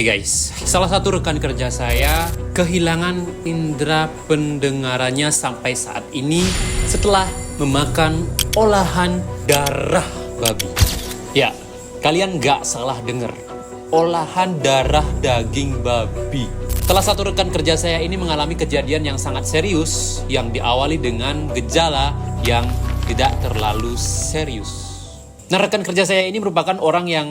Hey guys, salah satu rekan kerja saya kehilangan indera pendengarannya sampai saat ini setelah memakan olahan darah babi. Ya, kalian gak salah dengar. Olahan darah daging babi. Salah satu rekan kerja saya ini mengalami kejadian yang sangat serius yang diawali dengan gejala yang tidak terlalu serius. Nah, rekan kerja saya ini merupakan orang yang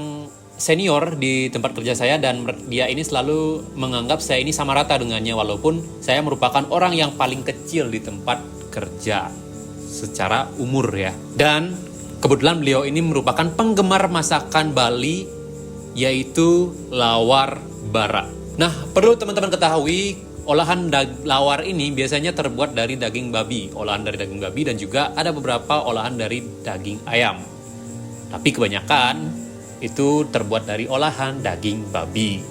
senior di tempat kerja saya dan dia ini selalu menganggap saya ini sama rata dengannya walaupun saya merupakan orang yang paling kecil di tempat kerja secara umur ya. Dan kebetulan beliau ini merupakan penggemar masakan Bali yaitu lawar bara. Nah, perlu teman-teman ketahui olahan lawar ini biasanya terbuat dari daging babi, olahan dari daging babi dan juga ada beberapa olahan dari daging ayam. Tapi kebanyakan itu terbuat dari olahan daging babi.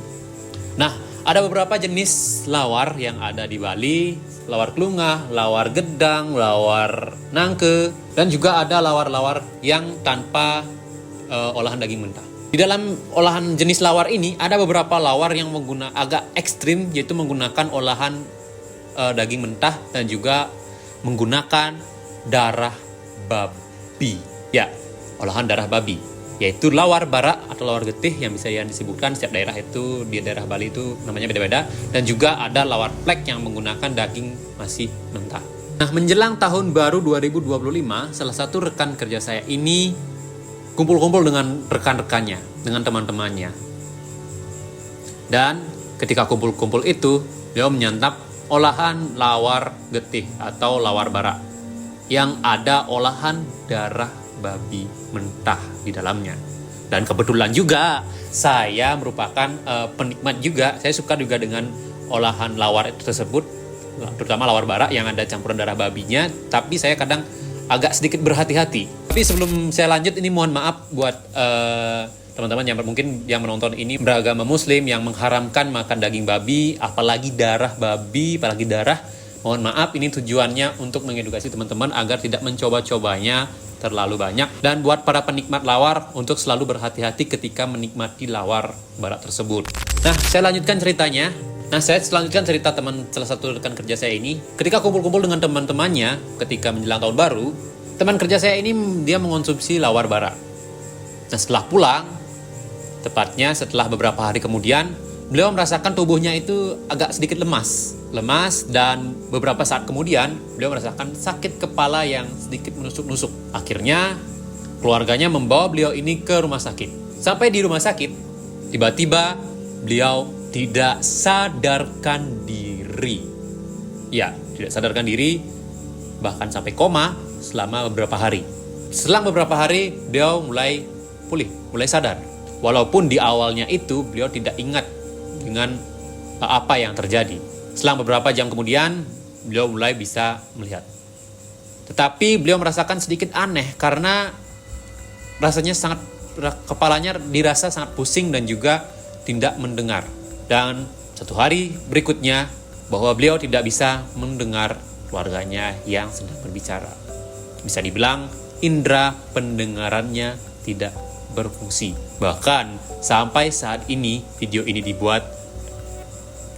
Nah, ada beberapa jenis lawar yang ada di Bali, lawar kelungah, lawar gedang, lawar nangke, dan juga ada lawar-lawar yang tanpa olahan daging mentah. Di dalam olahan jenis lawar ini ada beberapa lawar yang agak ekstrim, yaitu menggunakan olahan daging mentah dan juga menggunakan darah babi. Ya, olahan darah babi. Yaitu lawar bara atau lawar getih yang bisa yang disebutkan setiap daerah itu di daerah Bali itu namanya beda-beda, dan juga ada lawar plek yang menggunakan daging masih mentah. Nah, menjelang tahun baru 2025, salah satu rekan kerja saya ini kumpul-kumpul dengan rekan-rekannya, dengan teman-temannya. Dan ketika kumpul-kumpul itu, beliau menyantap olahan lawar getih atau lawar bara yang ada olahan darah babi mentah di dalamnya. Dan kebetulan juga saya merupakan penikmat juga. Saya suka juga dengan olahan lawar itu tersebut, terutama lawar bara yang ada campuran darah babinya. Tapi saya kadang agak sedikit berhati-hati. Tapi sebelum saya lanjut, ini mohon maaf buat teman-teman yang mungkin yang menonton ini beragama Muslim yang mengharamkan makan daging babi, apalagi darah babi, apalagi darah. Mohon maaf, ini tujuannya untuk mengedukasi teman-teman agar tidak mencoba-cobanya terlalu banyak, dan buat para penikmat lawar untuk selalu berhati-hati ketika menikmati lawar bara tersebut. Nah, saya lanjutkan ceritanya. Nah, saya selanjutkan cerita salah satu rekan kerja saya ini. Ketika kumpul-kumpul dengan teman-temannya ketika menjelang tahun baru, teman kerja saya ini dia mengonsumsi lawar bara. Nah, setelah pulang, tepatnya setelah beberapa hari kemudian, beliau merasakan tubuhnya itu agak sedikit lemas, dan beberapa saat kemudian beliau merasakan sakit kepala yang sedikit menusuk-nusuk. Akhirnya keluarganya membawa beliau ini ke rumah sakit. Sampai di rumah sakit, tiba-tiba beliau tidak sadarkan diri. Ya, tidak sadarkan diri, bahkan sampai koma selama beberapa hari. Selang beberapa hari beliau mulai pulih, mulai sadar. Walaupun di awalnya itu beliau tidak ingat dengan apa yang terjadi. Selang beberapa jam kemudian, beliau mulai bisa melihat. Tetapi beliau merasakan sedikit aneh karena rasanya kepalanya dirasa sangat pusing dan juga tidak mendengar. Dan satu hari berikutnya, bahwa beliau tidak bisa mendengar keluarganya yang sedang berbicara. Bisa dibilang indera pendengarannya tidak berfungsi. Bahkan sampai saat ini video ini dibuat,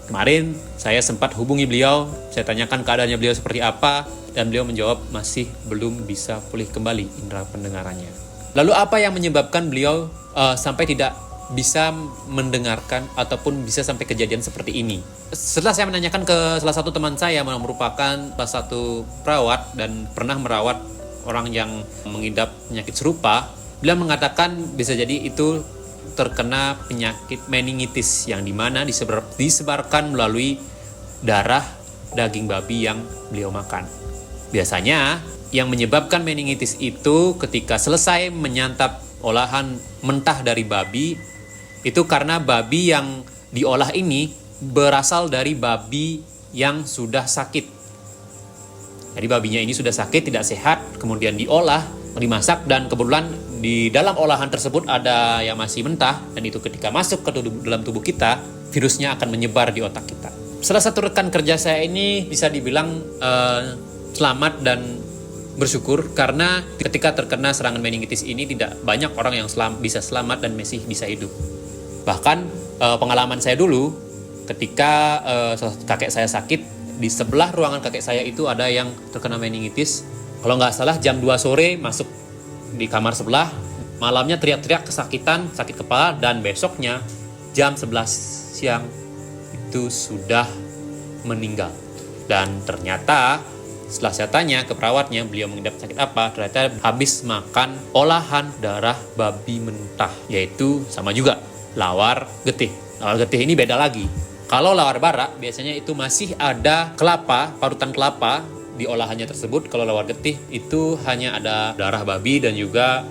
kemarin saya sempat hubungi beliau, saya tanyakan keadaannya beliau seperti apa, dan beliau menjawab masih belum bisa pulih kembali indera pendengarannya. Lalu apa yang menyebabkan beliau sampai tidak bisa mendengarkan ataupun bisa sampai kejadian seperti ini? Setelah saya menanyakan ke salah satu teman saya yang merupakan salah satu perawat dan pernah merawat orang yang mengidap penyakit serupa, beliau mengatakan bisa jadi itu terkena penyakit meningitis yang dimana disebarkan melalui darah daging babi yang beliau makan. Biasanya yang menyebabkan meningitis itu ketika selesai menyantap olahan mentah dari babi, itu karena babi yang diolah ini berasal dari babi yang sudah sakit. Jadi babinya ini sudah sakit, tidak sehat, kemudian diolah, dimasak, dan kebetulan di dalam olahan tersebut ada yang masih mentah, dan itu ketika masuk ke dalam tubuh kita, virusnya akan menyebar di otak kita. Salah satu rekan kerja saya ini bisa dibilang selamat dan bersyukur karena ketika terkena serangan meningitis ini tidak banyak orang yang bisa selamat dan masih bisa hidup. Bahkan pengalaman saya dulu ketika kakek saya sakit, di sebelah ruangan kakek saya itu ada yang terkena meningitis. Kalau nggak salah jam 2 sore masuk di kamar sebelah, malamnya teriak-teriak kesakitan, sakit kepala, dan besoknya jam 11 siang itu sudah meninggal. Dan ternyata setelah saya tanya ke perawatnya beliau mengidap sakit apa, ternyata habis makan olahan darah babi mentah, yaitu sama juga lawar getih. Lawar getih ini beda lagi. Kalau lawar bara biasanya itu masih ada kelapa, parutan kelapa di olahannya tersebut. Kalau lawar getih itu hanya ada darah babi dan juga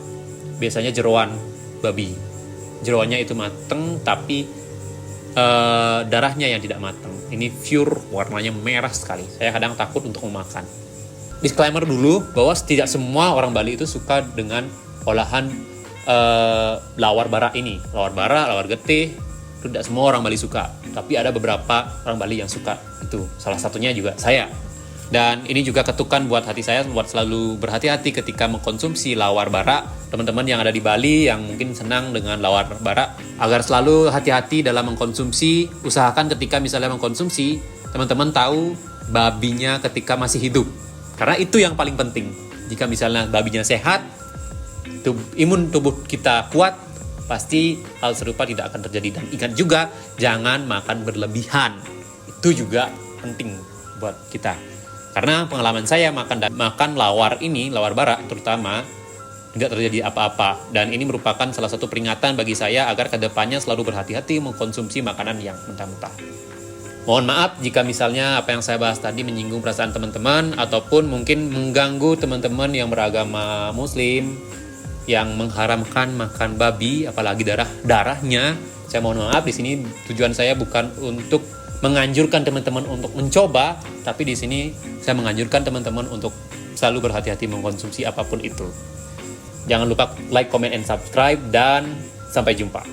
biasanya jeroan babi. Jeroannya itu mateng tapi darahnya yang tidak mateng. Ini pure, warnanya merah sekali. Saya kadang takut untuk memakan. Disclaimer dulu bahwa tidak semua orang Bali itu suka dengan olahan lawar bara ini. Lawar bara, lawar getih, itu tidak semua orang Bali suka. Tapi ada beberapa orang Bali yang suka. Itu salah satunya juga saya. Dan ini juga ketukan buat hati saya buat selalu berhati-hati ketika mengkonsumsi lawar bara. Teman-teman yang ada di Bali yang mungkin senang dengan lawar bara, agar selalu hati-hati dalam mengkonsumsi. Usahakan ketika misalnya mengkonsumsi, teman-teman tahu babinya ketika masih hidup. Karena itu yang paling penting. Jika misalnya babinya sehat, imun tubuh kita kuat, pasti hal serupa tidak akan terjadi. Dan ingat juga, jangan makan berlebihan. Itu juga penting buat kita. Karena pengalaman saya makan lawar bara terutama, tidak terjadi apa-apa. Dan ini merupakan salah satu peringatan bagi saya agar kedepannya selalu berhati-hati mengkonsumsi makanan yang mentah-mentah. Mohon maaf jika misalnya apa yang saya bahas tadi menyinggung perasaan teman-teman, ataupun mungkin mengganggu teman-teman yang beragama Muslim, yang mengharamkan makan babi, apalagi darahnya. Saya mohon maaf, di sini tujuan saya bukan untuk menganjurkan teman-teman untuk mencoba, tapi di sini saya menganjurkan teman-teman untuk selalu berhati-hati mengkonsumsi apapun itu. Jangan lupa like, comment, and subscribe, dan sampai jumpa.